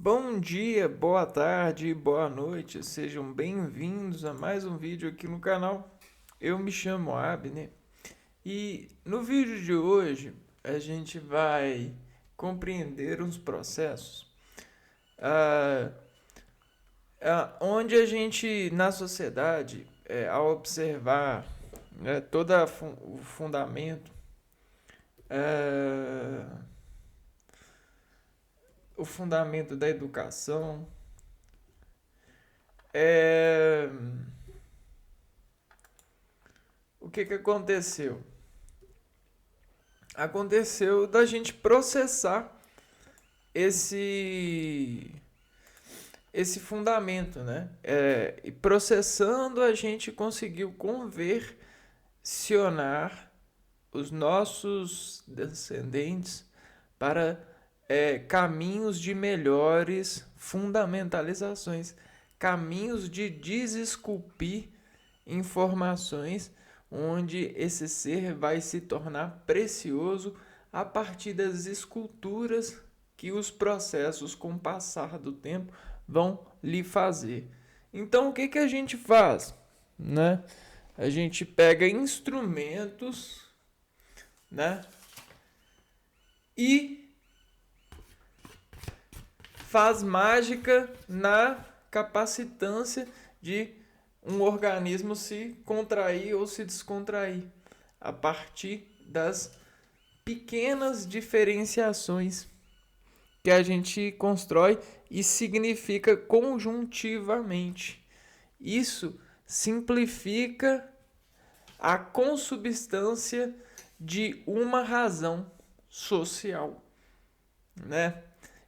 Bom dia, boa tarde, boa noite, sejam bem-vindos a mais um vídeo aqui no canal. Eu me chamo Abner e no vídeo de hoje a gente vai compreender uns processos ah, onde a gente, na sociedade, ao observar todo o fundamento, ah, o fundamento da educação, é, o que aconteceu? Aconteceu da gente processar esse esse fundamento, né? E processando a gente conseguiu conversionar os nossos descendentes para caminhos de melhores fundamentalizações, caminhos de desesculpir informações, onde esse ser vai se tornar precioso a partir das esculturas que os processos, com o passar do tempo, vão lhe fazer. Então, o que a gente faz? Né? A gente pega instrumentos, né? E faz mágica na capacitância de um organismo se contrair ou se descontrair a partir das pequenas diferenciações que a gente constrói e significa conjuntivamente. Isso simplifica a consubstância de uma razão social, né?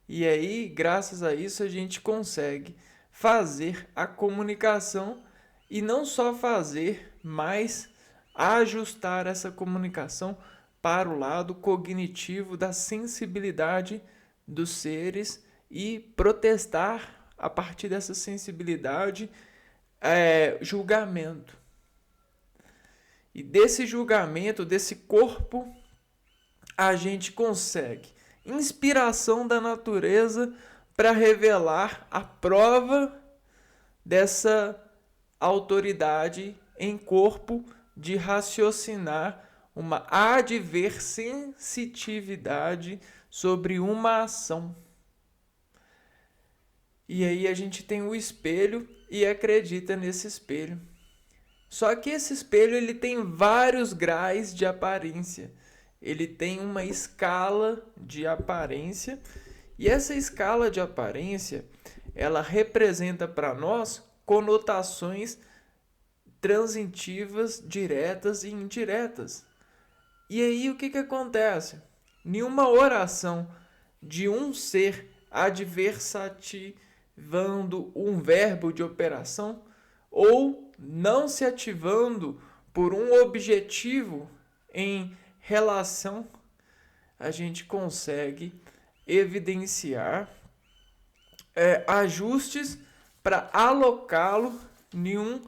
E aí, graças a isso, a gente consegue fazer a comunicação e não só fazer, mas ajustar essa comunicação para o lado cognitivo da sensibilidade dos seres e protestar a partir dessa sensibilidade julgamento. E desse julgamento, desse corpo, a gente consegue inspiração da natureza para revelar a prova dessa autoridade em corpo de raciocinar uma adversensitividade sobre uma ação. E aí a gente tem o espelho e acredita nesse espelho. Só que esse espelho ele tem vários graus de aparência. Ele tem uma escala de aparência e essa escala de aparência ela representa para nós conotações transitivas, diretas e indiretas. E aí o que acontece? Nenhuma oração de um ser adversativando um verbo de operação ou não se ativando por um objetivo em relação, a gente consegue evidenciar ajustes para alocá-lo em um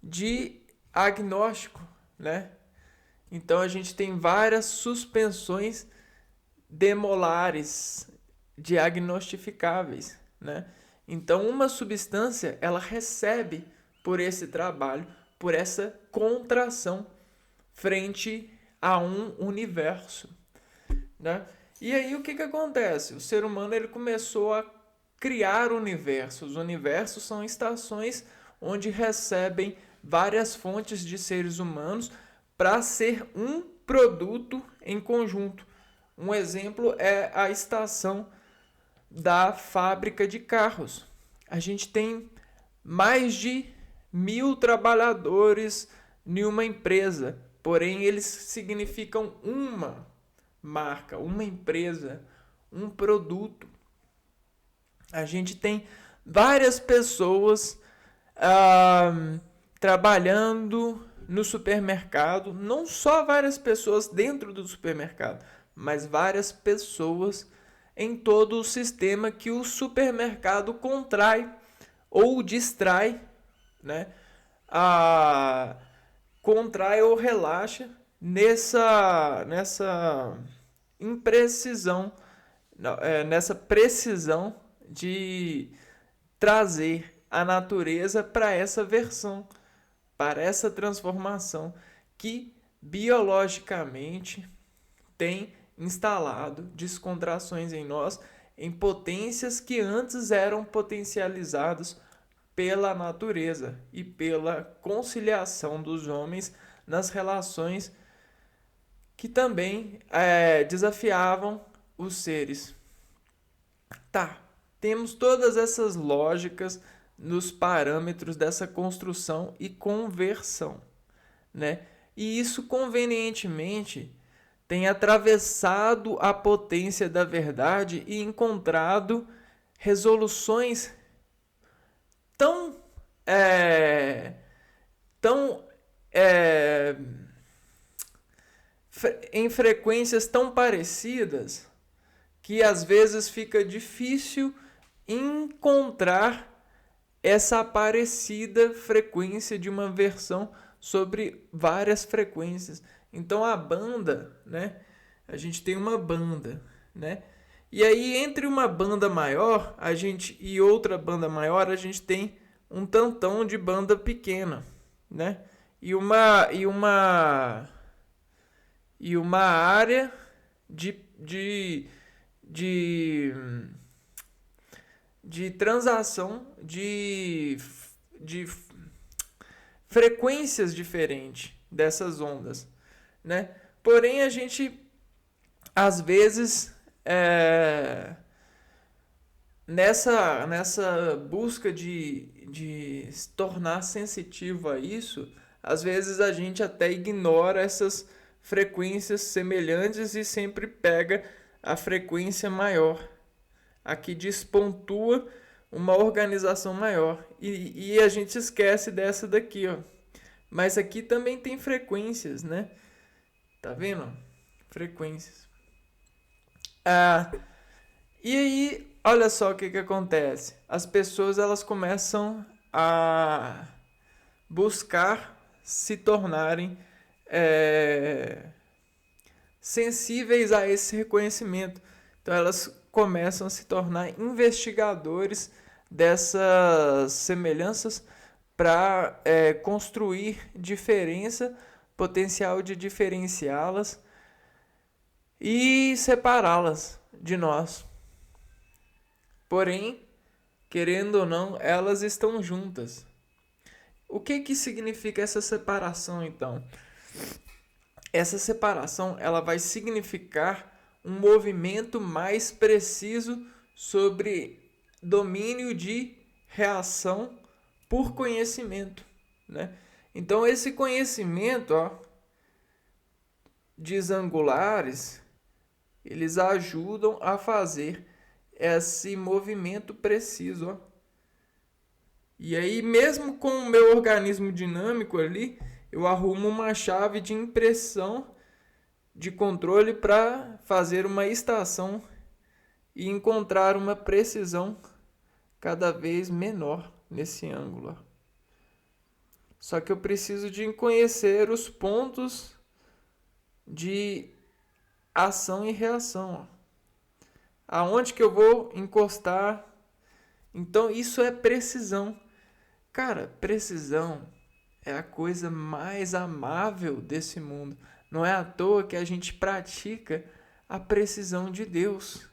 diagnóstico, né? Então a gente tem várias suspensões demolares diagnostificáveis, né? Então uma substância ela recebe por esse trabalho, por essa contração frente a um universo, né? E aí o que acontece? O ser humano ele começou a criar universos. Os universos são estações onde recebem várias fontes de seres humanos para ser um produto em conjunto. Um exemplo é a estação da fábrica de carros. A gente tem mais de 1.000 trabalhadores em uma empresa, porém eles significam uma marca, uma empresa, um produto. A gente tem várias pessoas trabalhando no supermercado, não só várias pessoas dentro do supermercado, mas várias pessoas em todo o sistema que o supermercado contrai ou distrai, né? Contrai ou relaxa nessa imprecisão, nessa precisão de trazer a natureza para essa versão, para essa transformação que biologicamente tem instalado descontrações em nós, em potências que antes eram potencializadas pela natureza e pela conciliação dos homens nas relações que também desafiavam os seres. Tá, temos todas essas lógicas nos parâmetros dessa construção e conversão, né? E isso convenientemente tem atravessado a potência da verdade e encontrado resoluções tão tão em frequências tão parecidas que às vezes fica difícil encontrar essa parecida frequência de uma versão sobre várias frequências. Então a banda, né? A gente tem uma banda, né? E aí entre uma banda maior, e outra banda maior, a gente tem um tantão de banda pequena, né? E uma área de transação de frequências diferentes dessas ondas, né? Porém, a gente, às vezes, nessa busca de se tornar sensitivo a isso, às vezes a gente até ignora essas frequências semelhantes e sempre pega a frequência maior, a que despontua uma organização maior. E a gente esquece dessa daqui, ó. Mas aqui também tem frequências, né? Tá vendo? Frequências. E aí, olha só o que acontece. As pessoas elas começam a buscar se tornarem sensíveis a esse reconhecimento. Então elas começam a se tornar investigadores dessas semelhanças para construir diferença, potencial de diferenciá-las e separá-las de nós. Porém, querendo ou não, elas estão juntas. O que significa essa separação, então? Essa separação ela vai significar um movimento mais preciso sobre domínio de reação por conhecimento, né? Então esse conhecimento, desangulares, eles ajudam a fazer esse movimento preciso, E aí mesmo com o meu organismo dinâmico ali, eu arrumo uma chave de impressão de controle para fazer uma estação e encontrar uma precisão cada vez menor nesse ângulo. Só que eu preciso de conhecer os pontos de ação e reação. Aonde que eu vou encostar? Então isso é precisão. Cara, precisão é a coisa mais amável desse mundo. Não é à toa que a gente pratica a precisão de Deus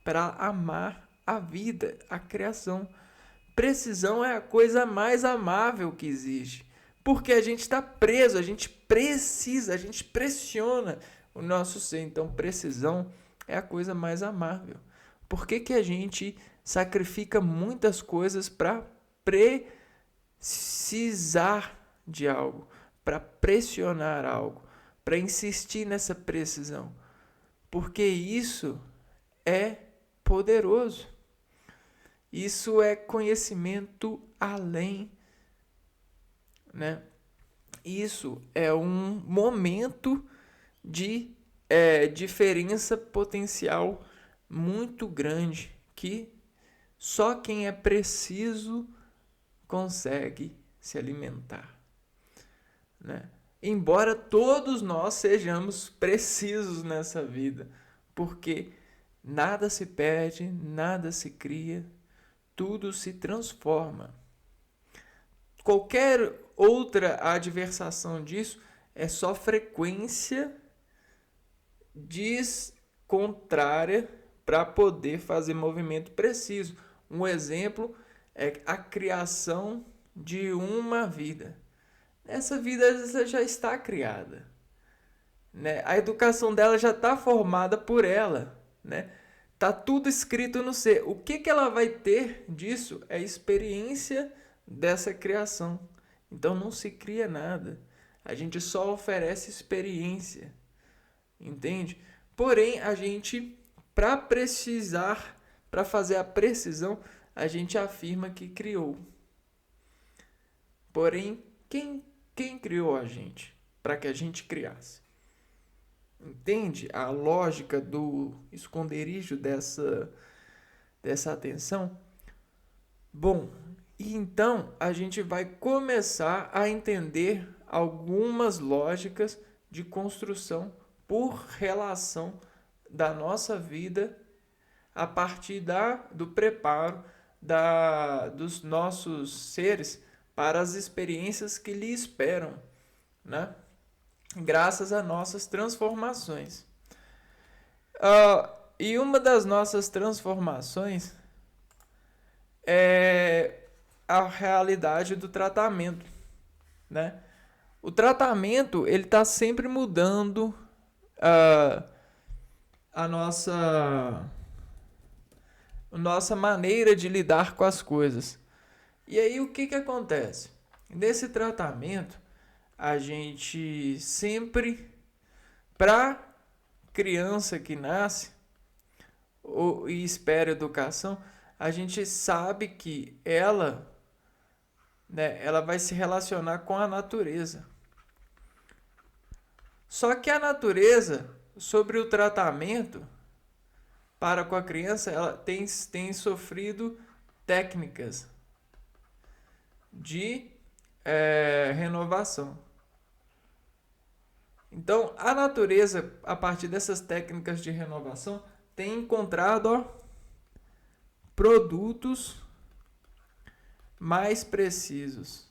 para amar a vida, a criação. Precisão é a coisa mais amável que existe. Porque a gente está preso, a gente precisa, a gente pressiona o nosso ser. Então, precisão é a coisa mais amável. Por que a gente sacrifica muitas coisas para precisar de algo, para pressionar algo, para insistir nessa precisão? Porque isso é poderoso. Isso é conhecimento além, né? Isso é um momento de diferença potencial muito grande que só quem é preciso consegue se alimentar, né? Embora todos nós sejamos precisos nessa vida, porque nada se perde, nada se cria, tudo se transforma. Qualquer outra adversação disso é só frequência contrária para poder fazer movimento preciso. Um exemplo é a criação de uma vida. Essa vida já está criada, né? A educação dela já está formada por ela, né? Tá tudo escrito no ser. O que ela vai ter disso é experiência dessa criação. Então não se cria nada. A gente só oferece experiência. Entende? Porém, a gente, para fazer a precisão, a gente afirma que criou. Porém, quem criou a gente? Para que a gente criasse. Entende a lógica do esconderijo dessa atenção? Bom, e então a gente vai começar a entender algumas lógicas de construção por relação da nossa vida a partir do preparo dos nossos seres para as experiências que lhe esperam, né? Graças a nossas transformações. E uma das nossas transformações é a realidade do tratamento, né? O tratamento ele está sempre mudando a nossa maneira de lidar com as coisas. E aí o que acontece? Nesse tratamento, a gente sempre, para criança que nasce e espera educação, a gente sabe que ela vai se relacionar com a natureza. Só que a natureza, sobre o tratamento para com a criança, ela tem sofrido técnicas de renovação. Então, a natureza, a partir dessas técnicas de renovação, tem encontrado produtos mais precisos,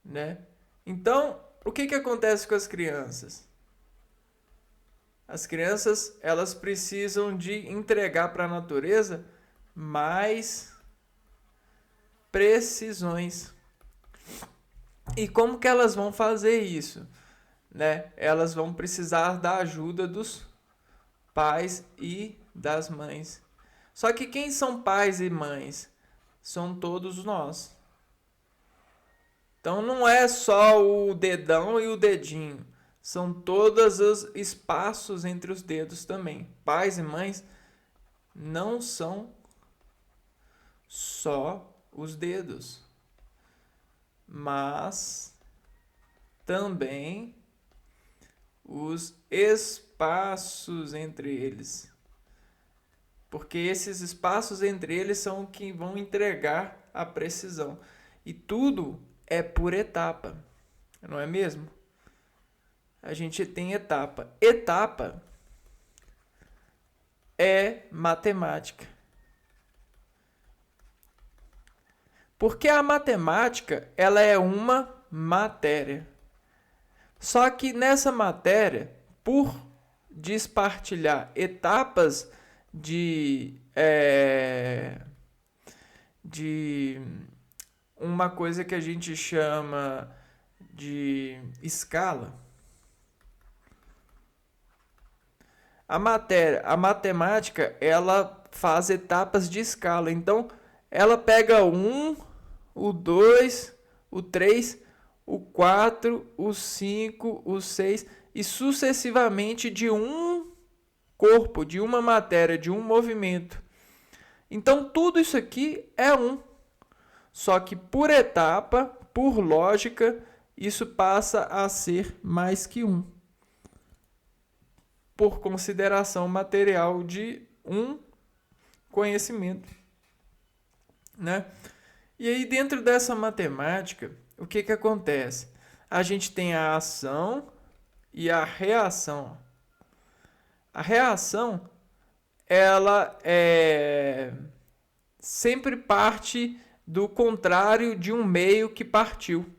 né? Então, o que acontece com as crianças? As crianças, elas precisam de entregar para a natureza mais precisões. E como que elas vão fazer isso? Né? Elas vão precisar da ajuda dos pais e das mães. Só que quem são pais e mães? São todos nós. Então não é só o dedão e o dedinho. São todos os espaços entre os dedos também. Pais e mães não são só os dedos, mas também os espaços entre eles. Porque esses espaços entre eles são que vão entregar a precisão. E tudo é por etapa, não é mesmo? A gente tem etapa. Etapa é matemática. Porque a matemática, ela é uma matéria. Só que nessa matéria, por despartilhar etapas de uma coisa que a gente chama de escala, a matemática, ela faz etapas de escala. Então, ela pega o 1, o 2, o 3, o 4, o 5, o 6 e sucessivamente de um corpo, de uma matéria, de um movimento. Então, tudo isso aqui é um. Só que por etapa, por lógica, isso passa a ser mais que um. Por consideração material de um conhecimento, né? E aí dentro dessa matemática, o que acontece? A gente tem a ação e a reação. A reação, ela sempre parte do contrário de um meio que partiu,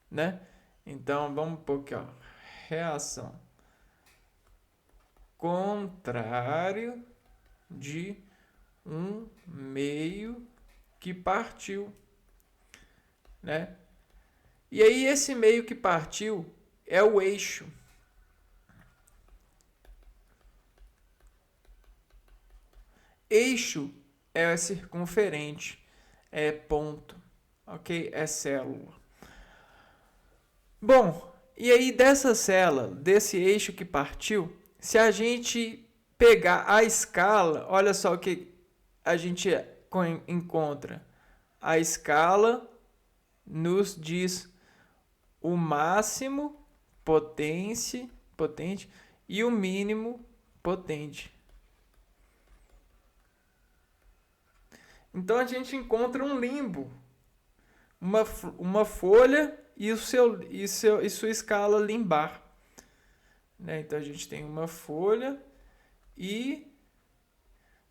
né? Então, vamos pôr aqui, ó, reação contrário de um meio que partiu, né? E aí esse meio que partiu é o eixo. Eixo é circunferente, é ponto, ok? É célula. Bom, e aí dessa célula, desse eixo que partiu, se a gente pegar a escala, olha só o que a gente encontra. A escala nos diz o máximo potente e o mínimo potente. Então a gente encontra um limbo, uma folha e sua escala limbar, né? Então a gente tem uma folha e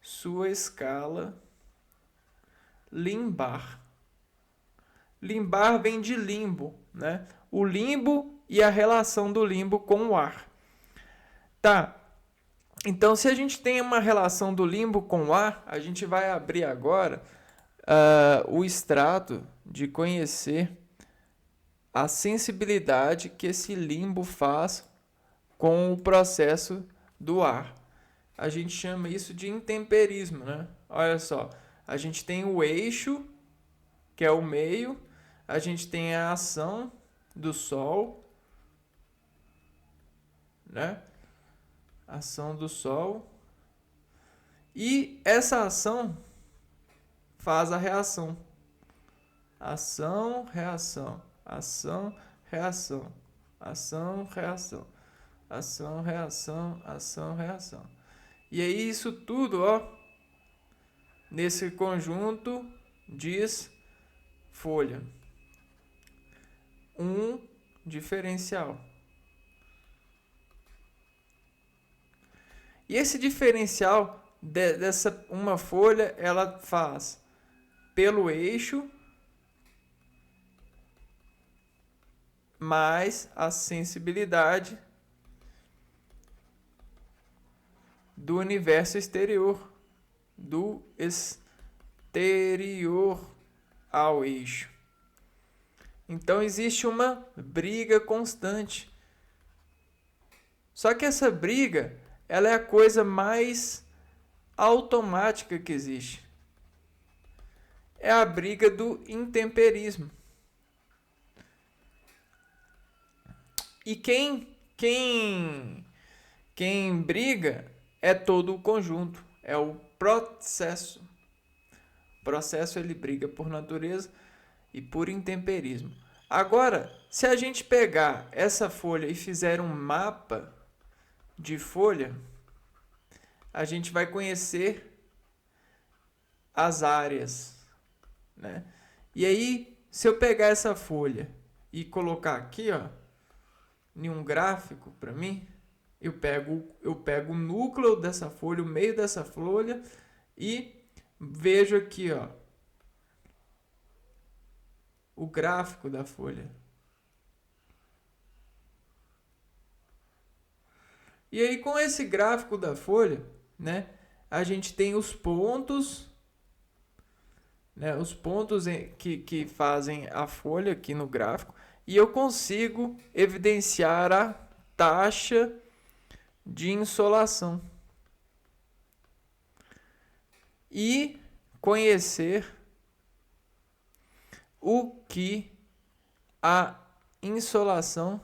sua escala limbar. Limbar vem de limbo, né? O limbo e a relação do limbo com o ar. Tá. Então, se a gente tem uma relação do limbo com o ar, a gente vai abrir agora o extrato de conhecer a sensibilidade que esse limbo faz com o processo do ar. A gente chama isso de intemperismo, né? Olha só, a gente tem o eixo, que é o meio, a gente tem a ação do Sol, né? Ação do Sol. E essa ação faz a reação. Ação, reação. Ação, reação. Ação, reação. Ação, reação. Ação, reação. E aí isso tudo, ó, nesse conjunto diz folha. Um diferencial. E esse diferencial dessa uma folha, ela faz pelo eixo mais a sensibilidade do universo exterior, do exterior ao eixo. Então existe uma briga constante. Só que essa briga, ela é a coisa mais automática que existe. É a briga do intemperismo. E quem briga é todo o conjunto, é o processo. O processo ele briga por natureza e por intemperismo. Agora, se a gente pegar essa folha e fizer um mapa de folha, a gente vai conhecer as áreas, né? E aí, se eu pegar essa folha e colocar aqui, ó, em um gráfico para mim, eu pego o núcleo dessa folha, o meio dessa folha e vejo aqui, ó, o gráfico da folha. E aí com esse gráfico da folha, né, a gente tem os pontos, né, os pontos que fazem a folha aqui no gráfico, e eu consigo evidenciar a taxa de insolação e conhecer o que a insolação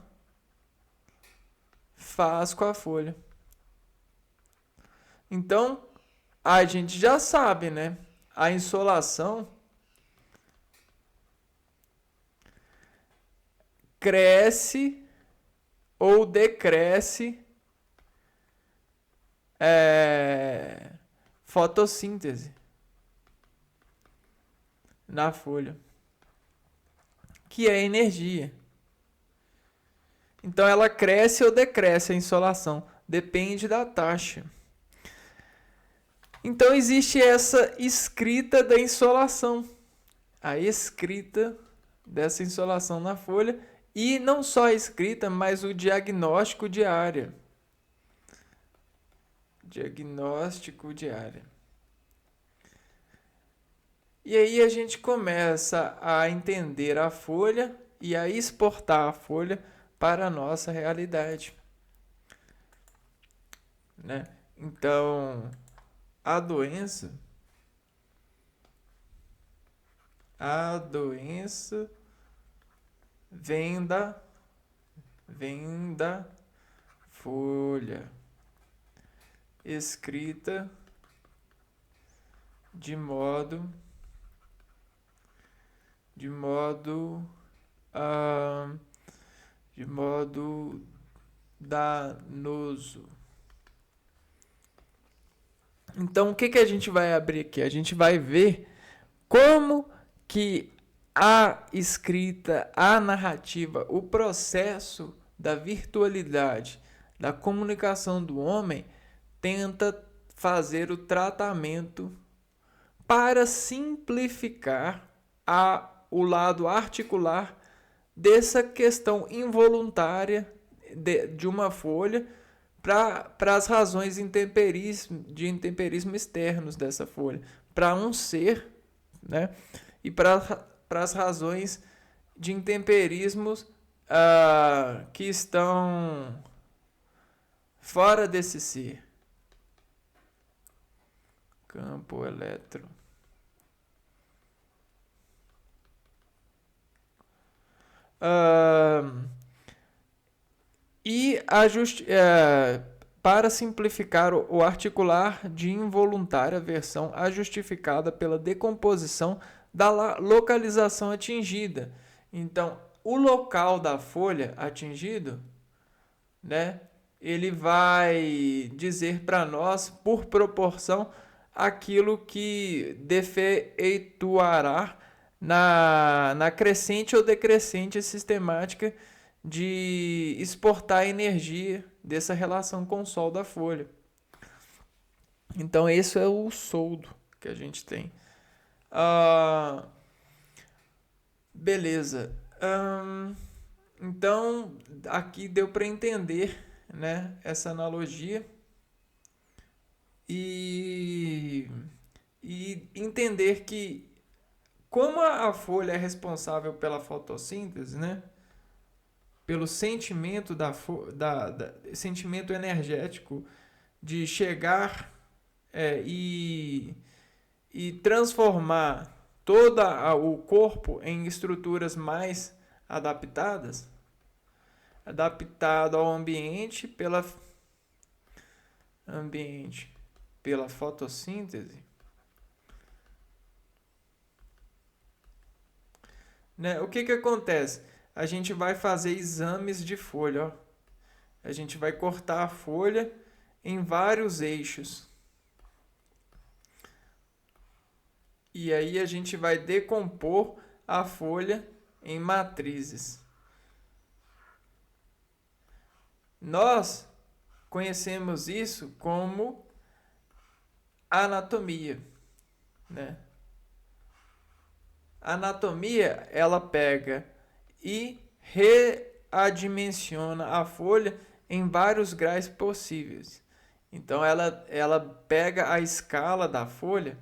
faz com a folha. Então, a gente já sabe, né? A insolação cresce ou decresce fotossíntese na folha, que é energia. Então ela cresce ou decresce a insolação, depende da taxa. Então existe essa escrita da insolação, a escrita dessa insolação na folha, e não só a escrita, mas o diagnóstico de área. Diagnóstico de área. E aí a gente começa a entender a folha e a exportar a folha para a nossa realidade, né? Então, a doença vem da folha escrita de modo danoso. Então, o que a gente vai abrir aqui? A gente vai ver como que a escrita, a narrativa, o processo da virtualidade, da comunicação do homem, tenta fazer o tratamento para simplificar o lado articular dessa questão involuntária de uma folha para as razões de intemperismo externos dessa folha, para um ser, né? E para as razões de intemperismos que estão fora desse ser. Campo eletro. Para simplificar o articular de involuntária versão, a justificada pela decomposição da localização atingida. Então, o local da folha atingido, né, ele vai dizer para nós, por proporção, aquilo que defeituará na crescente ou decrescente sistemática de exportar a energia dessa relação com o sol da folha. Então, esse é o soldo que a gente tem. Beleza. Então, aqui deu para entender, né, essa analogia e entender que como a folha é responsável pela fotossíntese, né, pelo sentimento sentimento energético de chegar e transformar todo o corpo em estruturas mais adaptadas, adaptado ao ambiente pela fotossíntese, né? O que acontece? A gente vai fazer exames de folha, ó. A gente vai cortar a folha em vários eixos. E aí a gente vai decompor a folha em matrizes. Nós conhecemos isso como anatomia, né? A anatomia, ela pega e readimensiona a folha em vários graus possíveis. Então ela pega a escala da folha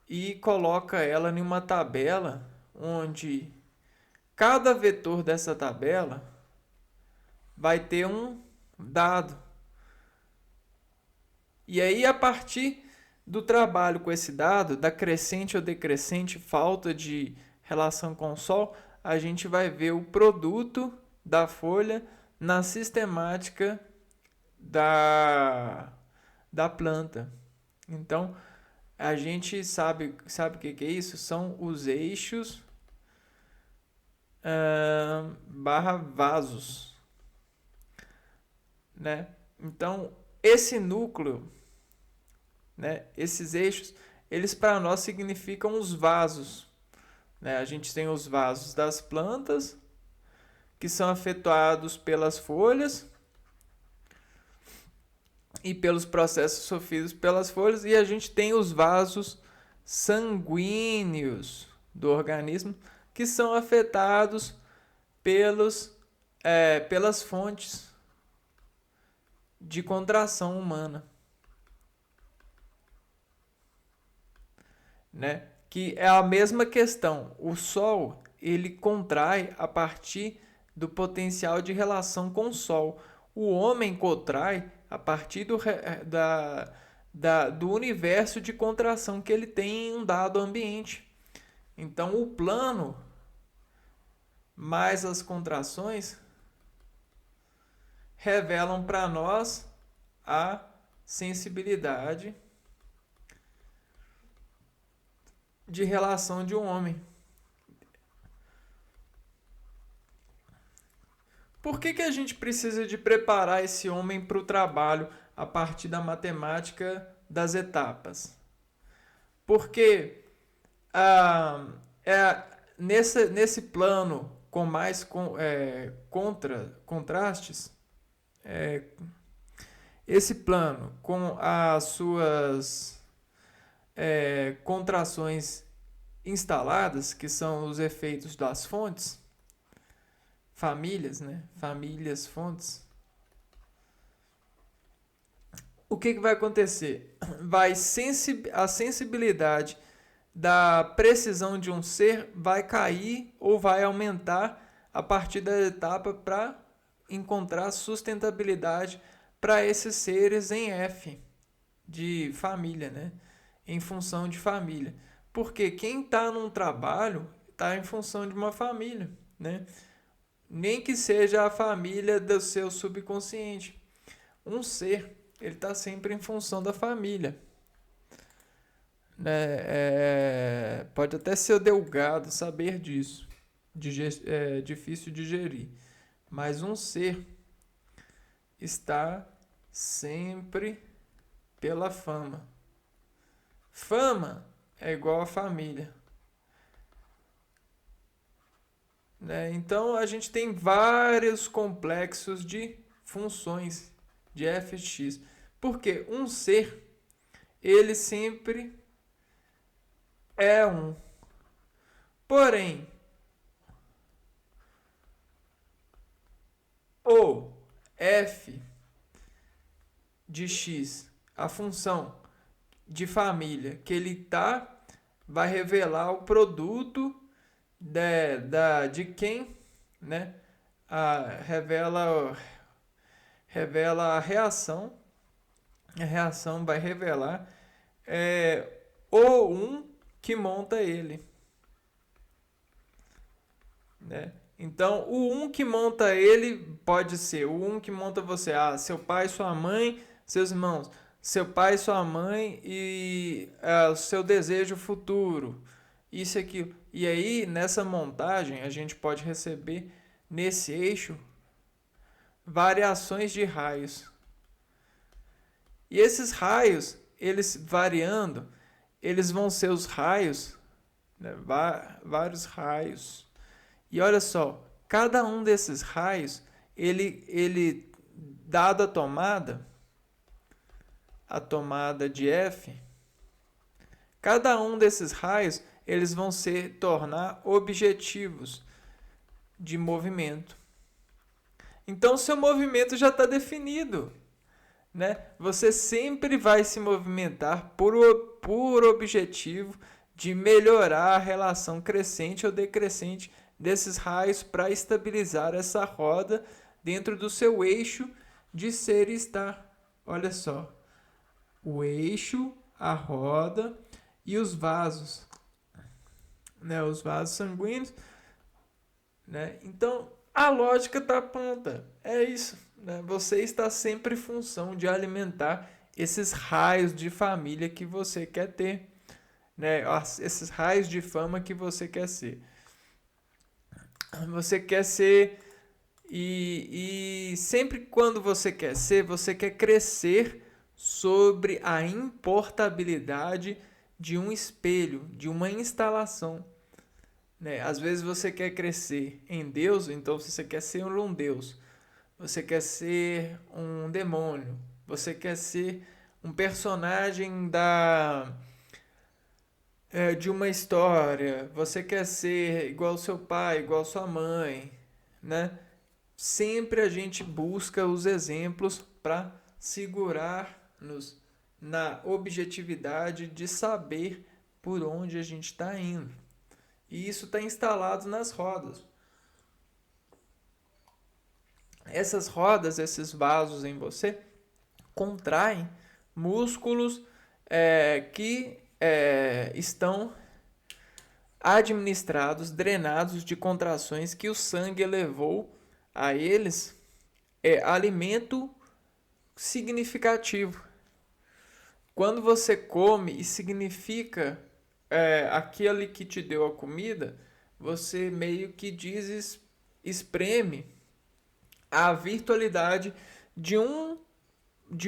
e coloca ela em uma tabela onde cada vetor dessa tabela vai ter um dado. E aí, a partir do trabalho com esse dado, da crescente ou decrescente falta de relação com o Sol, a gente vai ver o produto da folha na sistemática da planta. Então, a gente sabe o que é isso? São os eixos barra vasos, né? Então, esse núcleo, né, esses eixos, eles para nós significam os vasos, né? A gente tem os vasos das plantas, que são afetados pelas folhas, e pelos processos sofridos pelas folhas, e a gente tem os vasos sanguíneos do organismo que são afetados pelas fontes de contração humana, né? Que é a mesma questão. O Sol, ele contrai a partir do potencial de relação com o Sol. O homem contrai a partir do universo de contração que ele tem em um dado ambiente. Então, o plano mais as contrações revelam para nós a sensibilidade de relação de um homem. Por que a gente precisa de preparar esse homem para o trabalho a partir da matemática das etapas? Porque nesse plano com mais contrastes, esse plano com as suas contrações instaladas, que são os efeitos das fontes, famílias, né? Famílias, fontes. O que vai acontecer? A sensibilidade da precisão de um ser vai cair ou vai aumentar a partir da etapa para encontrar sustentabilidade para esses seres em F de família, né? Em função de família. Porque quem está num trabalho está em função de uma família, né? Nem que seja a família do seu subconsciente. Um ser, ele está sempre em função da família. Pode até ser delgado saber disso. É difícil de digerir. Mas um ser está sempre pela fama. Fama é igual a família. Então a gente tem vários complexos de funções de fx. Porque um ser, ele sempre é um. Porém, o f de x, a função de família que ele vai revelar o produto de quem, né? Revela a reação. A reação vai revelar o que monta ele, né? Então, o que monta ele pode ser o que monta você, seu pai, sua mãe, seus irmãos, seu pai, sua mãe e o seu desejo futuro, isso e aquilo. E aí, nessa montagem, a gente pode receber nesse eixo variações de raios. E esses raios, eles variando, eles vão ser os raios, né? Vários raios. E olha só, cada um desses raios, ele dado a tomada de F, cada um desses raios, eles vão se tornar objetivos de movimento. Então, seu movimento já está definido, né? Você sempre vai se movimentar por objetivo de melhorar a relação crescente ou decrescente desses raios para estabilizar essa roda dentro do seu eixo de ser e estar. Olha só, o eixo, a roda e os vasos, né? Os vasos sanguíneos, né? Então, a lógica está pronta. É isso, né? Você está sempre em função de alimentar esses raios de família que você quer ter, né? Esses raios de fama que você quer ser. Você quer ser e sempre quando você quer ser, você quer crescer sobre a importabilidade de um espelho, de uma instalação, né? Às vezes você quer crescer em Deus, então você quer ser um Deus. Você quer ser um demônio. Você quer ser um personagem de uma história. Você quer ser igual ao seu pai, igual à sua mãe, né? Sempre a gente busca os exemplos para segurar-nos na objetividade de saber por onde a gente está indo. E isso está instalado nas rodas. Essas rodas, esses vasos em você, contraem músculos que estão administrados, drenados de contrações que o sangue elevou a eles alimento significativo. Quando você come e significa aquele que te deu a comida, você meio que espreme a virtualidade de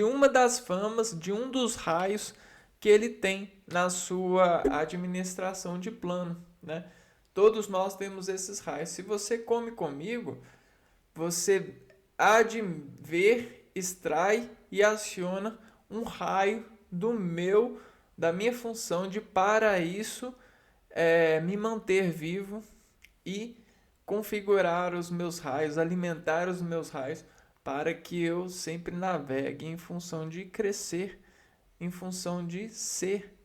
uma das famas, de um dos raios que ele tem na sua administração de plano, né? Todos nós temos esses raios. Se você come comigo, você há de ver, extrai e aciona um raio da minha função de, para isso, me manter vivo e configurar os meus raios, alimentar os meus raios, para que eu sempre navegue em função de crescer, em função de ser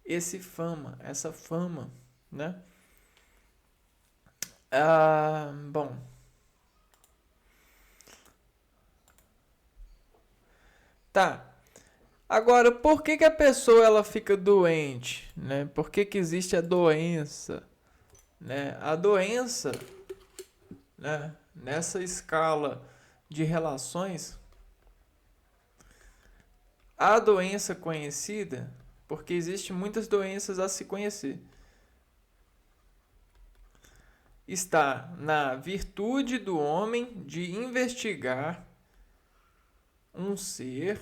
essa fama, né? Bom. Tá. Agora, por que a pessoa ela fica doente, né? Por que existe a doença, né? A doença, né? Nessa escala de relações, a doença conhecida, porque existem muitas doenças a se conhecer, está na virtude do homem de investigar um ser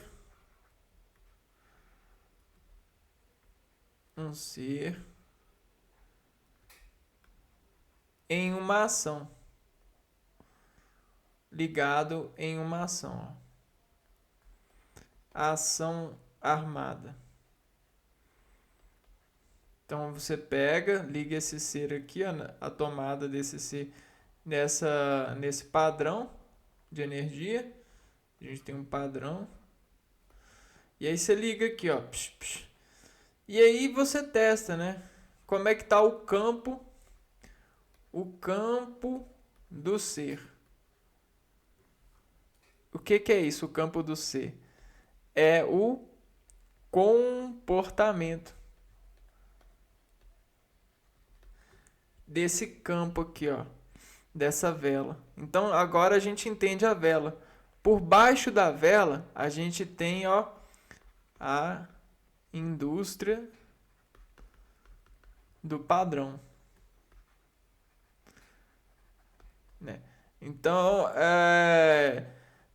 em uma ação, ligado em uma ação, a ação armada. Então você pega, liga esse ser aqui, a tomada desse ser nesse padrão de energia. A gente tem um padrão. E aí você liga aqui, ó. Psh, psh. E aí você testa, né? Como é que tá o campo do ser. O que é isso, o campo do ser? É o comportamento desse campo aqui, ó, dessa vela. Então agora a gente entende a vela. Por baixo da vela a gente tem, ó, a indústria do padrão, né? Então,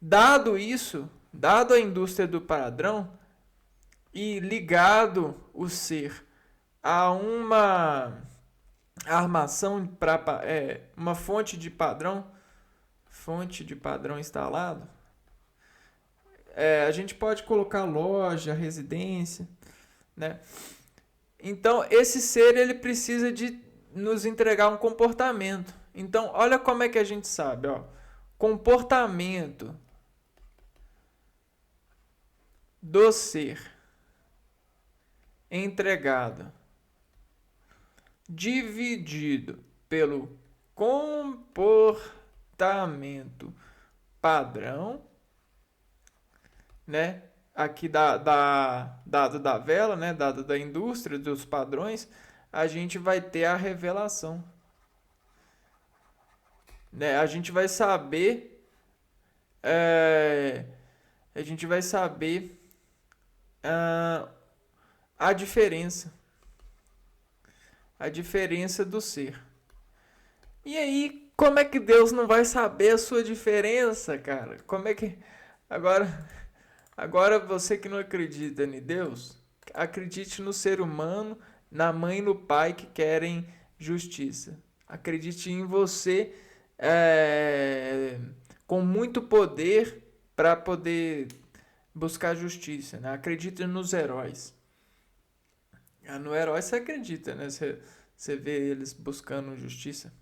dado a indústria do padrão e ligado o ser a uma armação para uma fonte de padrão instalado, a gente pode colocar loja, residência, né? Então esse ser ele precisa de nos entregar um comportamento. Então olha como é que a gente sabe, ó, comportamento do ser entregado dividido pelo comportamento padrão, né? Aqui dado da vela, né? Dado da indústria dos padrões, a gente vai ter a revelação, né? A gente vai saber a diferença do ser. E aí, como é que Deus não vai saber a sua diferença, cara? Como é que agora você que não acredita em Deus, acredite no ser humano, na mãe e no pai que querem justiça. Acredite em você com muito poder para poder buscar justiça, né? Acredita nos heróis. No herói você acredita, né? Você vê eles buscando justiça.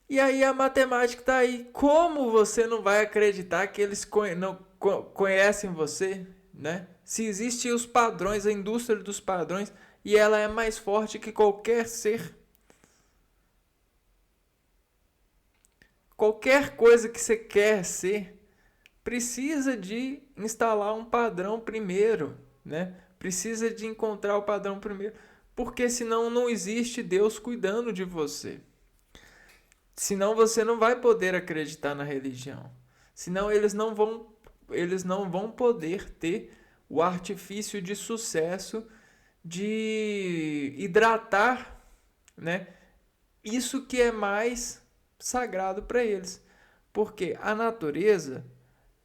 E aí a matemática tá aí. Como você não vai acreditar que eles não conhecem você, né? Se existem os padrões, a indústria dos padrões, e ela é mais forte que qualquer ser. Qualquer coisa que você quer ser, precisa de instalar um padrão primeiro, né? Precisa de encontrar o padrão primeiro, porque senão não existe Deus cuidando de você. Senão você não vai poder acreditar na religião. Senão eles não vão poder ter o artifício de sucesso de hidratar, né? Isso que é mais sagrado para eles. Porque a natureza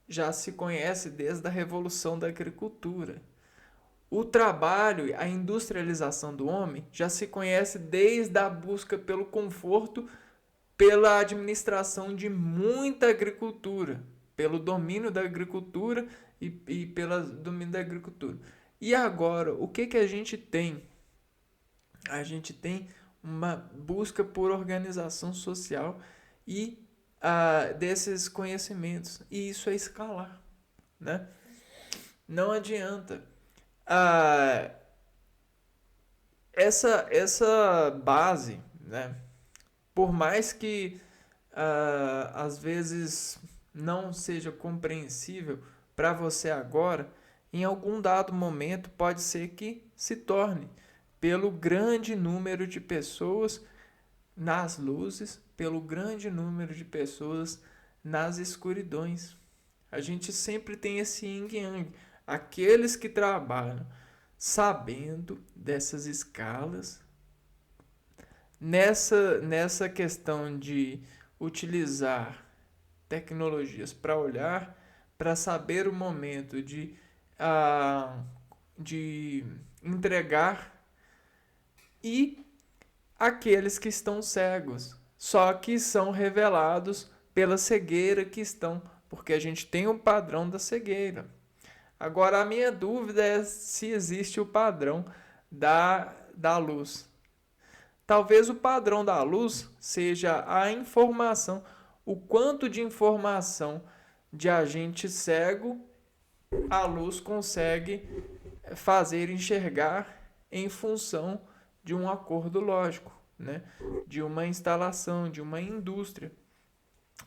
já se conhece desde a revolução da agricultura. O trabalho, a industrialização do homem já se conhece desde a busca pelo conforto, pela administração de muita agricultura, pelo domínio da agricultura e pelo domínio da agricultura. E agora, o que a gente tem? A gente tem uma busca por organização social e desses conhecimentos. E isso é escalar, né? Não adianta. Essa base, né? Por mais que às vezes não seja compreensível para você agora, em algum dado momento pode ser que se torne, pelo grande número de pessoas nas luzes, pelo grande número de pessoas nas escuridões. A gente sempre tem esse yin yang. Aqueles que trabalham sabendo dessas escalas, nessa questão de utilizar tecnologias para olhar, para saber o momento de entregar, e aqueles que estão cegos, só que são revelados pela cegueira que estão, porque a gente tem um padrão da cegueira. Agora a minha dúvida é se existe o padrão da luz. Talvez o padrão da luz seja a informação, o quanto de informação de agente cego a luz consegue fazer enxergar em função de um acordo lógico, né? De uma instalação, de uma indústria.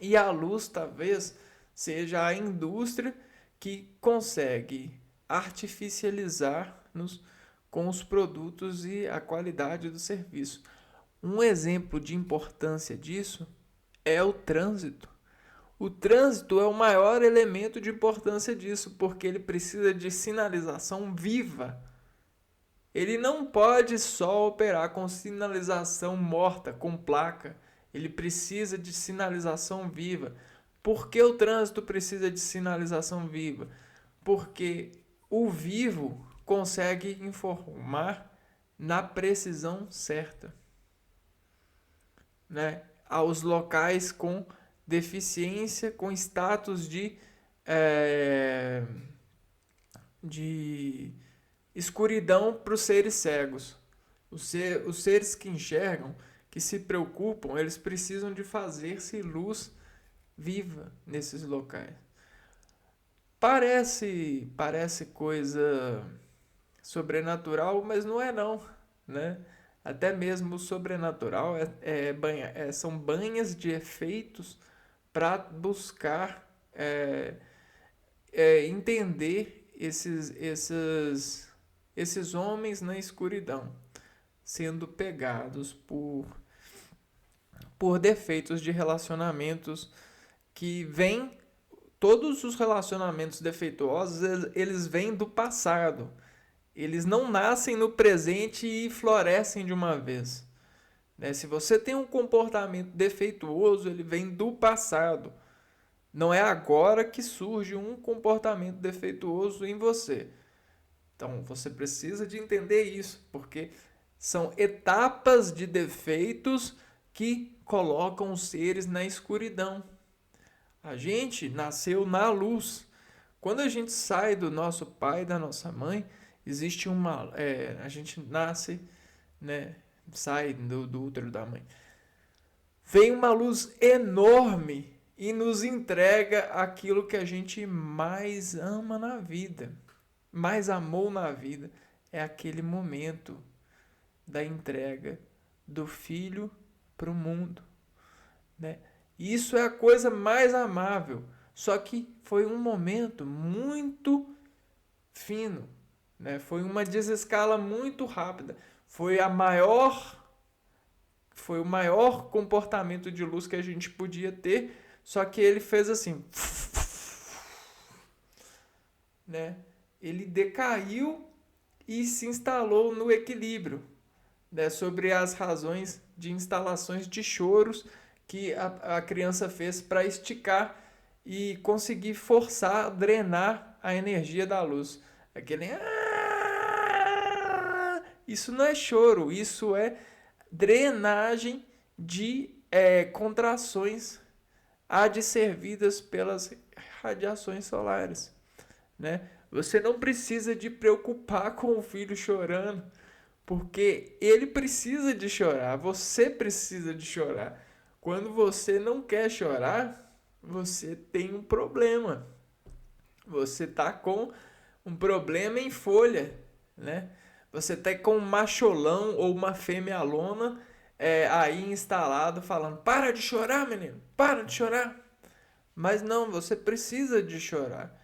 E a luz talvez seja a indústria que consegue artificializar-nos com os produtos e a qualidade do serviço. Um exemplo de importância disso é o trânsito. O trânsito é o maior elemento de importância disso, porque ele precisa de sinalização viva. Ele não pode só operar com sinalização morta, com placa. Ele precisa de sinalização viva. Por que o trânsito precisa de sinalização viva? Porque o vivo consegue informar na precisão certa, né? Aos locais com deficiência, com status de escuridão para os seres cegos. Os seres que enxergam, que se preocupam, eles precisam de fazer-se luz viva nesses locais. Parece coisa sobrenatural, mas não é não, né? Até mesmo o sobrenatural são banhas de efeitos para buscar entender esses homens na escuridão, sendo pegados por defeitos de relacionamentos que vêm. Todos os relacionamentos defeituosos, eles vêm do passado. Eles não nascem no presente e florescem de uma vez. Né? Se você tem um comportamento defeituoso, ele vem do passado. Não é agora que surge um comportamento defeituoso em você. Então, você precisa de entender isso, porque são etapas de defeitos que colocam os seres na escuridão. A gente nasceu na luz. Quando a gente sai do nosso pai e da nossa mãe, existe a gente nasce, né? Sai do útero da mãe. Vem uma luz enorme e nos entrega aquilo que a gente mais ama na vida, mais amou na vida. É aquele momento da entrega do filho para o mundo, né? Isso é a coisa mais amável. Só que foi um momento muito fino, né? Foi uma desescala muito rápida. Foi o maior comportamento de luz que a gente podia ter, só que ele fez assim, né? Ele decaiu e se instalou no equilíbrio, né? Sobre as razões de instalações de choros que a criança fez para esticar e conseguir forçar, drenar a energia da luz. Aquele isso não é choro, isso é drenagem de contrações adservidas pelas radiações solares, né? Você não precisa de preocupar com o filho chorando, porque ele precisa de chorar, você precisa de chorar. Quando você não quer chorar, você tem um problema. Você tá com um problema em folha, né? Você tá com um macholão ou uma fêmea lona aí instalado falando: para de chorar, menino, para de chorar. Mas não, você precisa de chorar.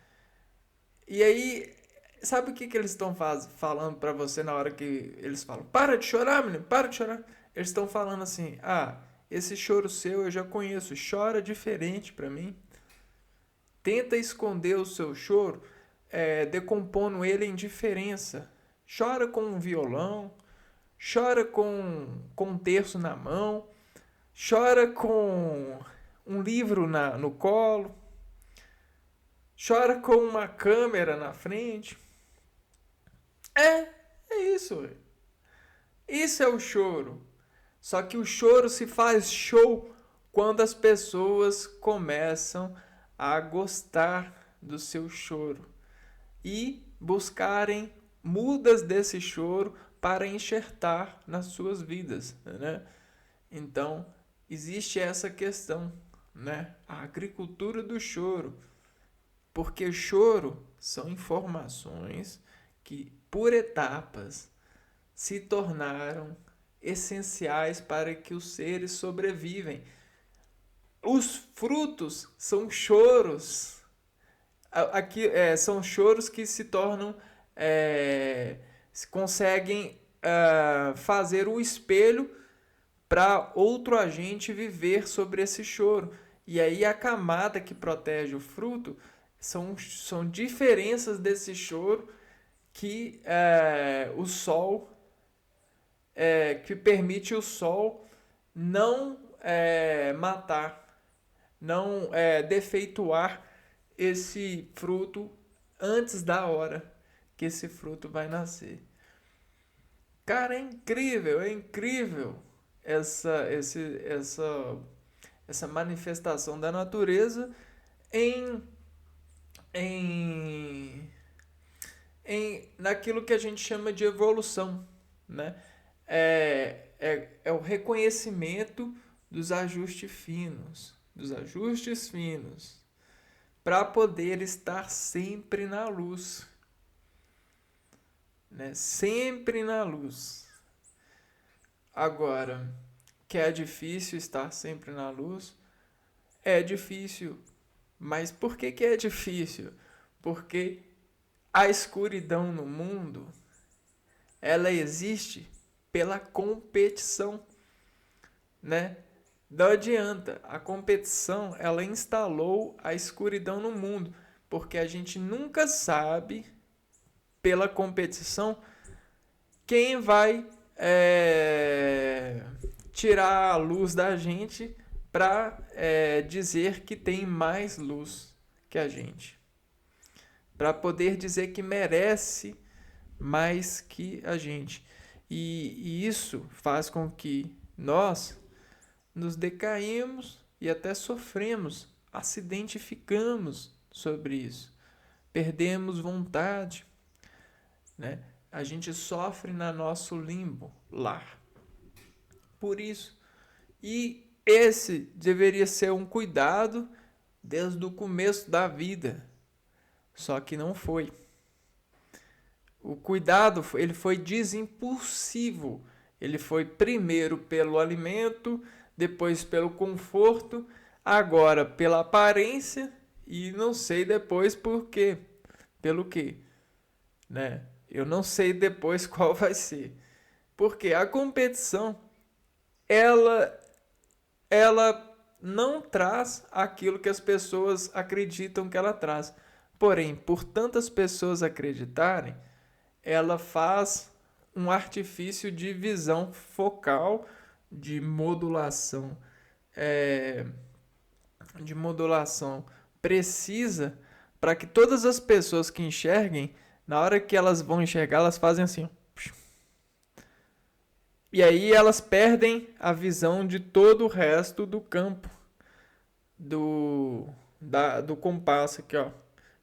E aí, sabe o que eles estão falando pra você na hora que eles falam: para de chorar, menino, para de chorar? Eles estão falando assim: ah, esse choro seu eu já conheço, chora diferente pra mim. Tenta esconder o seu choro, decompondo ele em diferença. Chora com um violão, chora com um terço na mão, chora com um livro no colo, chora com uma câmera na frente. É isso. Isso é o choro. Só que o choro se faz show quando as pessoas começam a gostar do seu choro e buscarem mudas desse choro para enxertar nas suas vidas, né? Então, existe essa questão, né? A agricultura do choro. Porque choro são informações que, por etapas, se tornaram essenciais para que os seres sobrevivem. Os frutos são choros. Aqui são choros que se tornam conseguem fazer o espelho para outro agente viver sobre esse choro. E aí a camada que protege o fruto são diferenças desse choro que o sol que permite o sol não matar, não defeituar esse fruto antes da hora que esse fruto vai nascer. Cara, é incrível essa manifestação da natureza em, em, naquilo que a gente chama de evolução, né? É o reconhecimento dos ajustes finos, para poder estar sempre na luz, né? Sempre na luz. Agora, que é difícil estar sempre na luz, é difícil. Mas por que é difícil? Porque a escuridão no mundo, ela existe pela competição, né? Não adianta, a competição, ela instalou a escuridão no mundo, porque a gente nunca sabe, pela competição, quem vai tirar a luz da gente para dizer que tem mais luz que a gente, para poder dizer que merece mais que a gente. E isso faz com que nós nos decaímos e até sofremos, acidentificamos sobre isso, perdemos vontade, né? A gente sofre na nosso limbo lar. Por isso, e esse deveria ser um cuidado desde o começo da vida, só que não foi. O cuidado ele foi desimpulsivo. Ele foi primeiro pelo alimento, depois pelo conforto, agora pela aparência e não sei depois por quê. Pelo quê, né? Eu não sei depois qual vai ser. Porque a competição ela ela não traz aquilo que as pessoas acreditam que ela traz. Porém, por tantas pessoas acreditarem, ela faz um artifício de visão focal, de modulação, é, de modulação precisa para que todas as pessoas que enxerguem, na hora que elas vão enxergar, elas fazem assim. E aí elas perdem a visão de todo o resto do campo do compasso aqui, ó,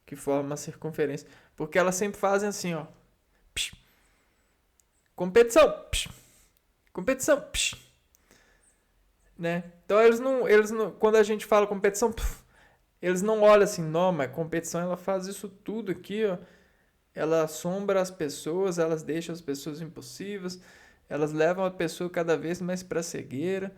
que forma a circunferência. Porque elas sempre fazem assim, ó. Competição. Competição. Né? Então eles não, quando a gente fala competição, eles não olham assim, não, mas competição ela faz isso tudo aqui, ó. Ela assombra as pessoas, elas deixam as pessoas impossíveis, elas levam a pessoa cada vez mais para cegueira,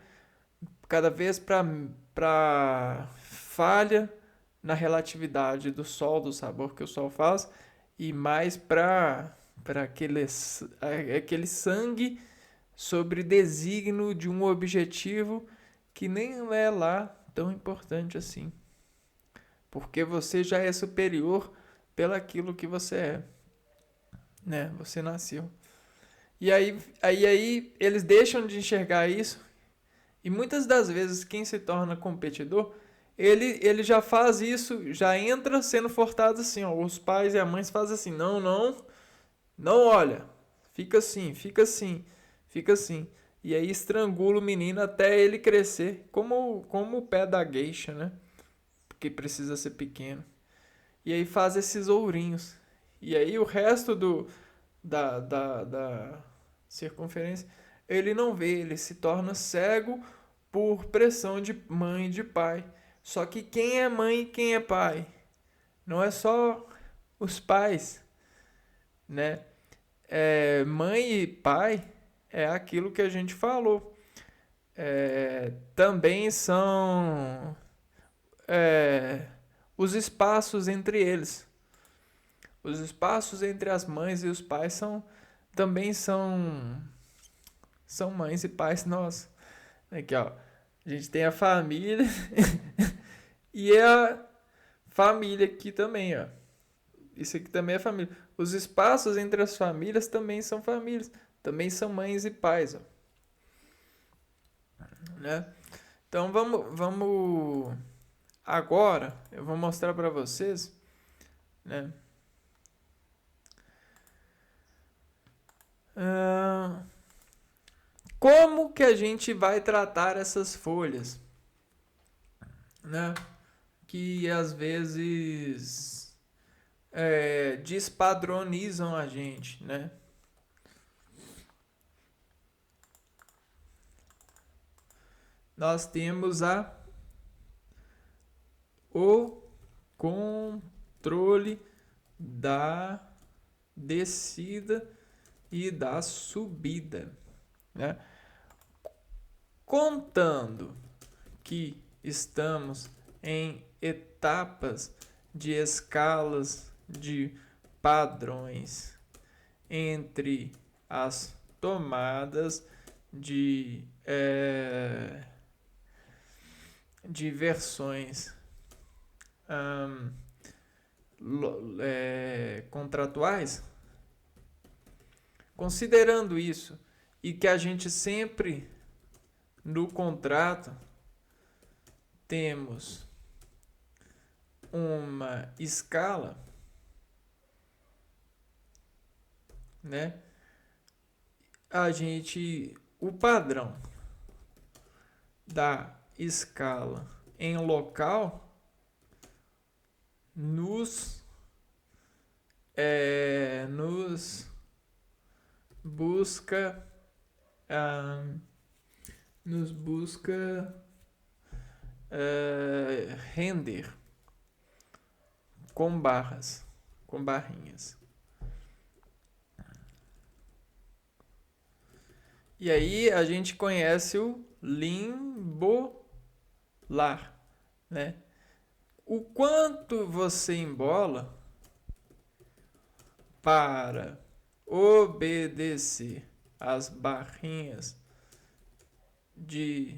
cada vez para falha na relatividade do sol, do sabor que o sol faz, e mais para aquele sangue sobre desígnio de um objetivo que nem é lá tão importante assim. Porque você já é superior pelaquilo que você é, né? Você nasceu. E aí eles deixam de enxergar isso. E muitas das vezes quem se torna competidor, ele já faz isso, já entra sendo forçado assim, ó. Os pais e a mãe fazem assim, não olha, fica assim, fica assim, fica assim. E aí estrangula o menino até ele crescer, como o pé da geisha, né? Porque precisa ser pequeno. E aí faz esses ourinhos. E aí o resto da circunferência, ele não vê, ele se torna cego por pressão de mãe e de pai. Só que quem é mãe e quem é pai? Não é só os pais, né? Mãe e pai é aquilo que a gente falou. Também são os espaços entre eles. Os espaços entre as mães e os pais também são mães e pais nossos. Aqui, ó. A gente tem a família e a família aqui também, ó. Isso aqui também é família. Os espaços entre as famílias também são famílias. Também são mães e pais, ó. Né? Então vamos agora eu vou mostrar para vocês, né? Como que a gente vai tratar essas folhas, né? Que às vezes despadronizam a gente, né? Nós temos o controle da descida e da subida, né? Contando que estamos em etapas de escalas de padrões entre as tomadas de versões contratuais, considerando isso e que a gente sempre no contrato temos uma escala, né? O padrão da escala em local nos nos busca ah, nos busca render com barras, com barrinhas. E aí a gente conhece o limbolar, né? O quanto você embola para obedecer às barrinhas de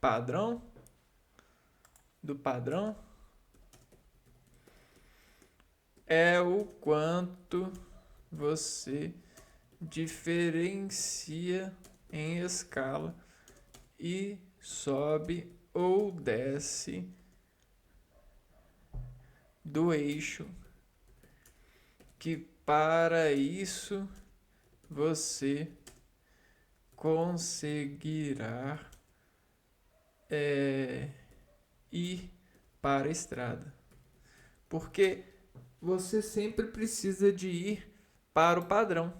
padrão, do padrão, é o quanto você diferencia em escala e sobe ou desce do eixo, que para isso você conseguirá ir para a estrada. Porque você sempre precisa de ir para o padrão,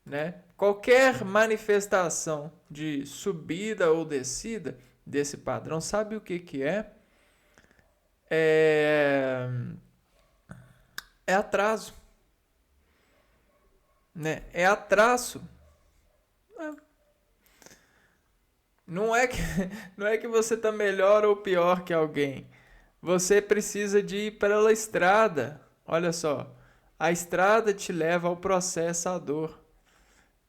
né? Qualquer manifestação de subida ou descida desse padrão, sabe o que que é? É atraso, né? É atraso. Não é que, não é que você está melhor ou pior que alguém. Você precisa de ir pela estrada. Olha só, a estrada te leva ao processador,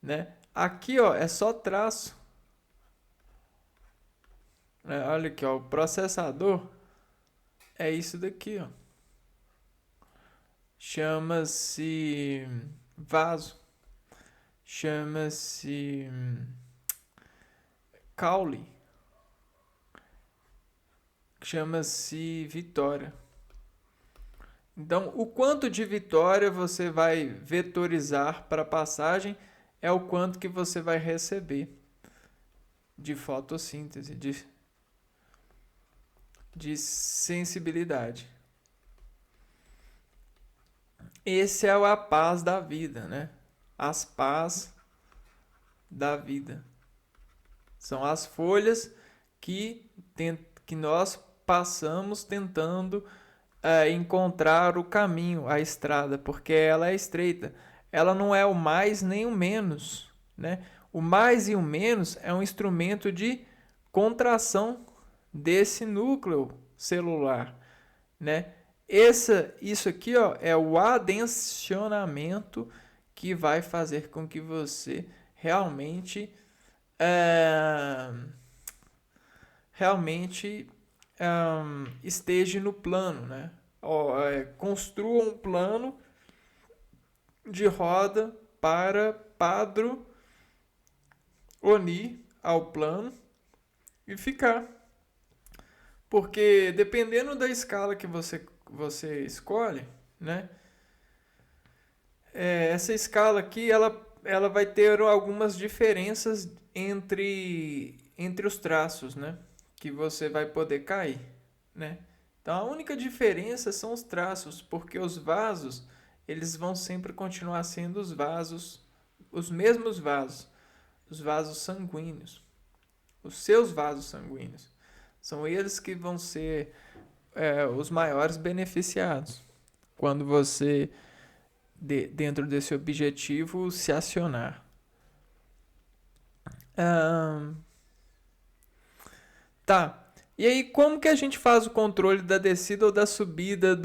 né? Aqui, ó, é só traço. Olha aqui, ó, o processador é isso daqui, ó. Chama-se vaso. Chama-se caule. Chama-se vitória. Então, o quanto de vitória você vai vetorizar para a passagem é o quanto que você vai receber de fotossíntese, de sensibilidade. Esse é a paz da vida, né? As paz da vida. São as folhas que nós passamos tentando encontrar o caminho, a estrada, porque ela é estreita. Ela não é o mais nem o menos, né? O mais e o menos é um instrumento de contração desse núcleo celular, né? Isso aqui, ó, é o adensionamento que vai fazer com que você realmente esteja no plano, né? Construa um plano de roda para padro unir ao plano e ficar. Porque dependendo da escala que você escolhe, né? Essa escala aqui, ela vai ter algumas diferenças entre os traços, né? Que você vai poder cair, né? Então a única diferença são os traços, porque os vasos, eles vão sempre continuar sendo os vasos, os mesmos vasos, os vasos sanguíneos, os seus vasos sanguíneos. São eles que vão ser os maiores beneficiados quando você, dentro desse objetivo, se acionar. Tá. E aí, como que a gente faz o controle da descida ou da subida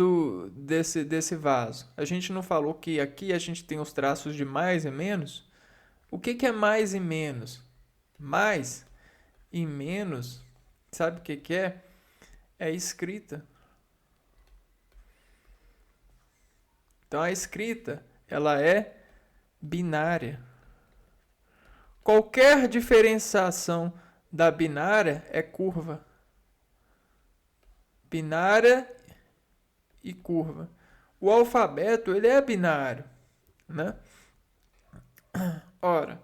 desse vaso? A gente não falou que aqui a gente tem os traços de mais e menos? O que que é mais e menos? Mais e menos, sabe o que que é? É escrita. Então a escrita, ela é binária. Qualquer diferenciação da binária é curva. Binária e curva. O alfabeto, ele é binário, né? Ora,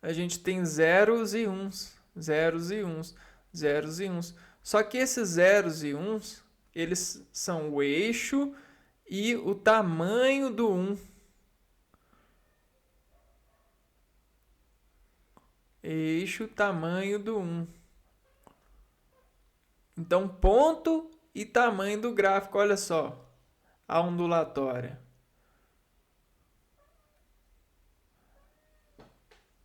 a gente tem zeros e uns, zeros e uns, zeros e uns. Só que esses zeros e uns, eles são o eixo e o tamanho do 1. Eixo, tamanho do 1. Então, ponto e tamanho do gráfico, olha só, a ondulatória.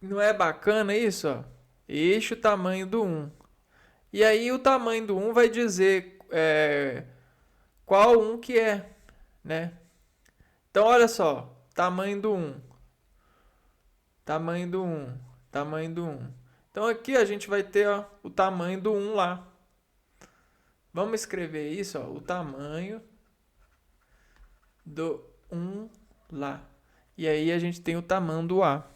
Não é bacana isso? Ó? Eixo, tamanho do 1. E aí o tamanho do 1 vai dizer qual 1 que é, né? Então, olha só, tamanho do 1. Tamanho do 1. Tamanho do 1. Então, aqui a gente vai ter ó, o tamanho do 1 lá. Vamos escrever isso, ó, o tamanho do 1 lá. E aí a gente tem o tamanho do A.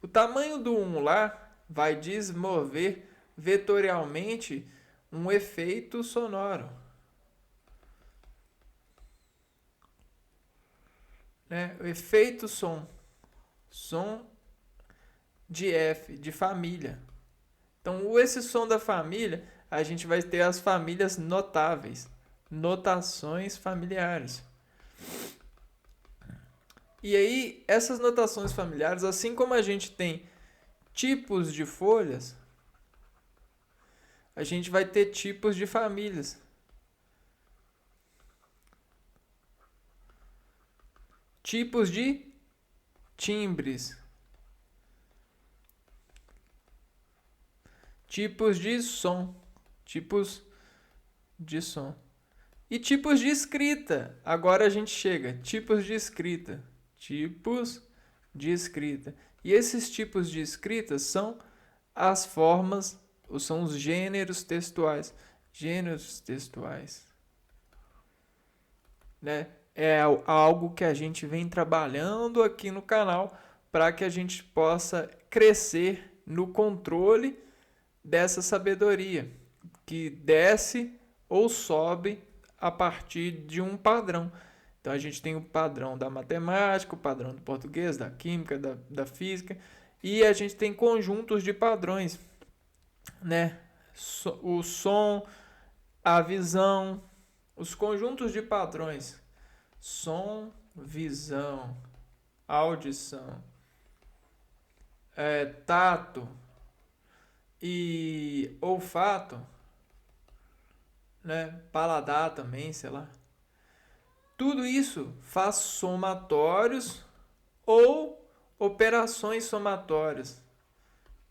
O tamanho do 1 lá vai desenvolver vetorialmente um efeito sonoro. Né? O efeito som. Som de F, de família. Então, esse som da família, a gente vai ter as famílias notáveis. Notações familiares. E aí, essas notações familiares, assim como a gente tem tipos de folhas, a gente vai ter tipos de famílias. Tipos de timbres. Tipos de som. Tipos de som. E tipos de escrita. Agora a gente chega. Tipos de escrita. Tipos de escrita. E esses tipos de escrita são as formas, ou são os gêneros textuais. Gêneros textuais. Né? É algo que a gente vem trabalhando aqui no canal para que a gente possa crescer no controle dessa sabedoria, que desce ou sobe a partir de um padrão. Então a gente tem o padrão da matemática, o padrão do português, da química, da física, e a gente tem conjuntos de padrões, né? O som, a visão, os conjuntos de padrões, som, visão, audição, tato e olfato, né? Paladar também, sei lá. Tudo isso faz somatórios ou operações somatórias,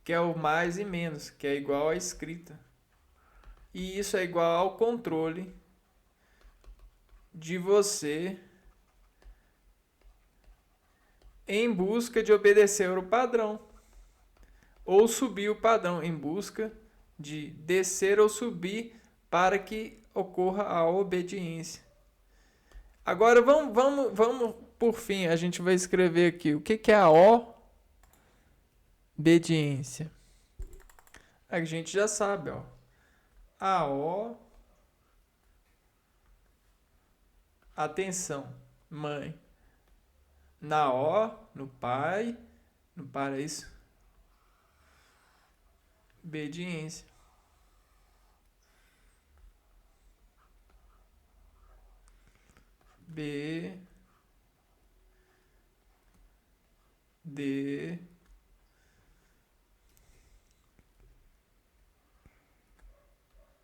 que é o mais e menos, que é igual à escrita. E isso é igual ao controle de você em busca de obedecer o padrão, ou subir o padrão, em busca de descer ou subir para que ocorra a obediência. Agora vamos por fim, a gente vai escrever aqui o que é a obediência. A gente já sabe, ó. A O, atenção, mãe. Na O, no pai, no paraíso, obediência. B, D,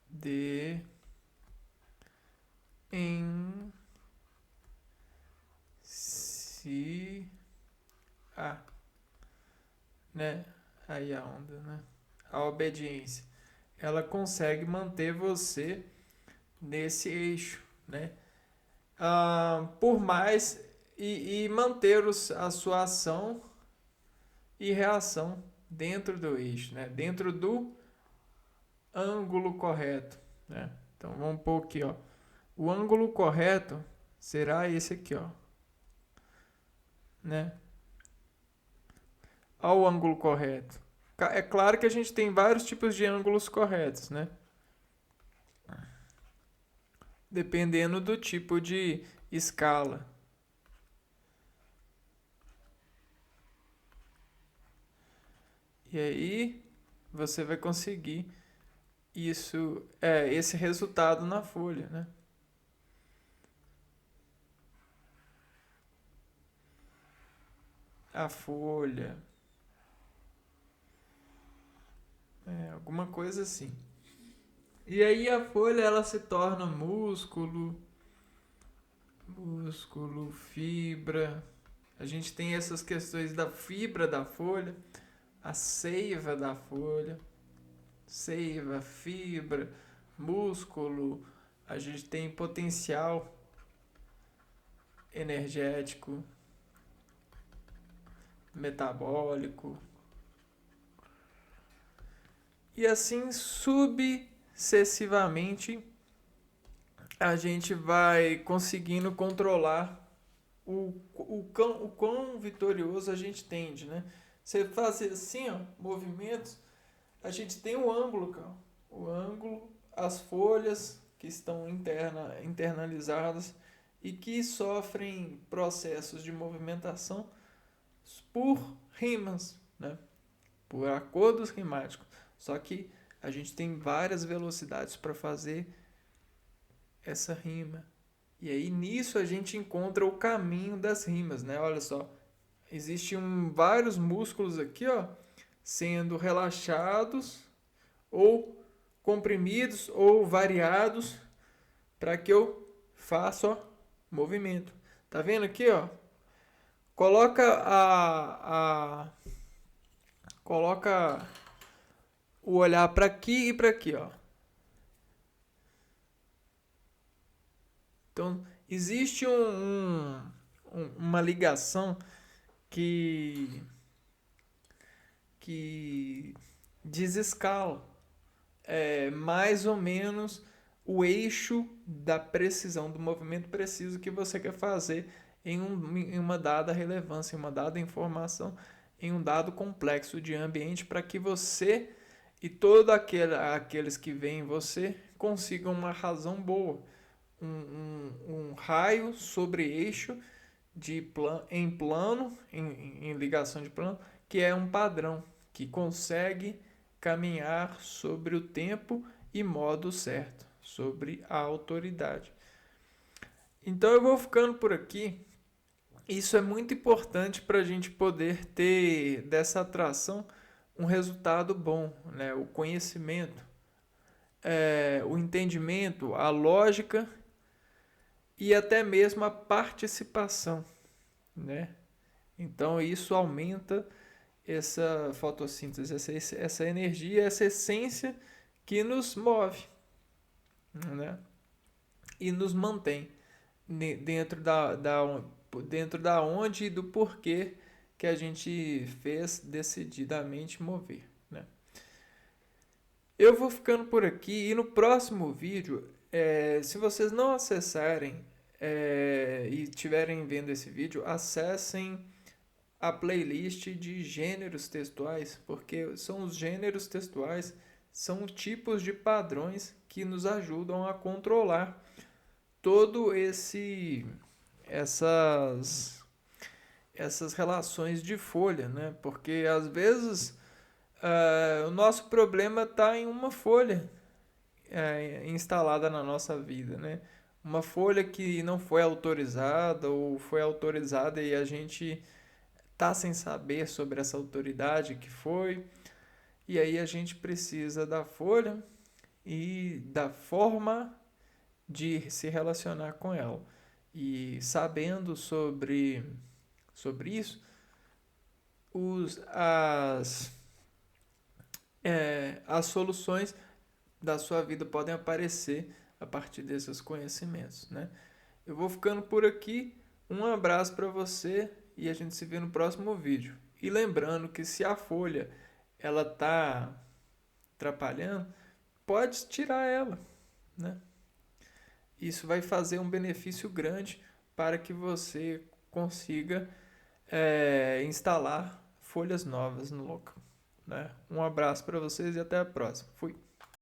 D, em, si, a, né? Aí a onda, né? A obediência. Ela consegue manter você nesse eixo, né? Por mais e manter a sua ação e reação dentro do eixo, né? Dentro do ângulo correto, né? Então vamos pôr aqui, ó. O ângulo correto será esse aqui, ó, né? Olha o ângulo correto. É claro que a gente tem vários tipos de ângulos corretos, né? Dependendo do tipo de escala. E aí você vai conseguir esse resultado na folha, né? a folha, alguma coisa assim. E aí a folha ela se torna músculo, fibra. A gente tem essas questões da fibra da folha, a seiva da folha, seiva, fibra, músculo. A gente tem potencial energético, metabólico. E assim sucessivamente a gente vai conseguindo controlar o quão vitorioso a gente tende, né? Você faz assim, ó, movimentos, a gente tem o ângulo, cara. O ângulo, as folhas que estão internalizadas e que sofrem processos de movimentação por rimas, né? Por acordos rimáticos. Só que a gente tem várias velocidades para fazer essa rima. E aí nisso a gente encontra o caminho das rimas, né? Olha só, existem vários músculos aqui, ó, sendo relaxados ou comprimidos ou variados para que eu faça, ó, movimento. Tá vendo aqui, ó? Coloca coloca o olhar para aqui e para aqui, ó. Então, existe uma ligação que, que desescala mais ou menos o eixo da precisão, do movimento preciso que você quer fazer em uma dada relevância, em uma dada informação, em um dado complexo de ambiente, para que você e todos aqueles que veem em você consigam uma razão boa, um raio sobre eixo em plano, em ligação de plano, que é um padrão que consegue caminhar sobre o tempo e modo certo, sobre a autoridade. Então eu vou ficando por aqui. Isso é muito importante para a gente poder ter dessa atração um resultado bom, né? O conhecimento, o entendimento, a lógica e até mesmo a participação, né? Então isso aumenta essa fotossíntese, essa energia, essa essência que nos move, né? E nos mantém dentro da onde e do porquê que a gente fez decididamente mover, né? Eu vou ficando por aqui e no próximo vídeo, se vocês não acessarem e estiverem vendo esse vídeo, acessem a playlist de gêneros textuais, porque são os gêneros textuais, são tipos de padrões que nos ajudam a controlar todo essas relações de folha, né? Porque às vezes o nosso problema está em uma folha instalada na nossa vida, né? Uma folha que não foi autorizada ou foi autorizada e a gente tá sem saber sobre essa autoridade que foi. E aí a gente precisa da folha e da forma de se relacionar com ela. E sabendo sobre isso, as soluções da sua vida podem aparecer a partir desses conhecimentos, né? Eu vou ficando por aqui. Um abraço para você e a gente se vê no próximo vídeo. E lembrando que se a folha ela tá atrapalhando, pode tirar ela, né? Isso vai fazer um benefício grande para que você consiga instalar folhas novas no local, né? Um abraço para vocês e até a próxima. Fui.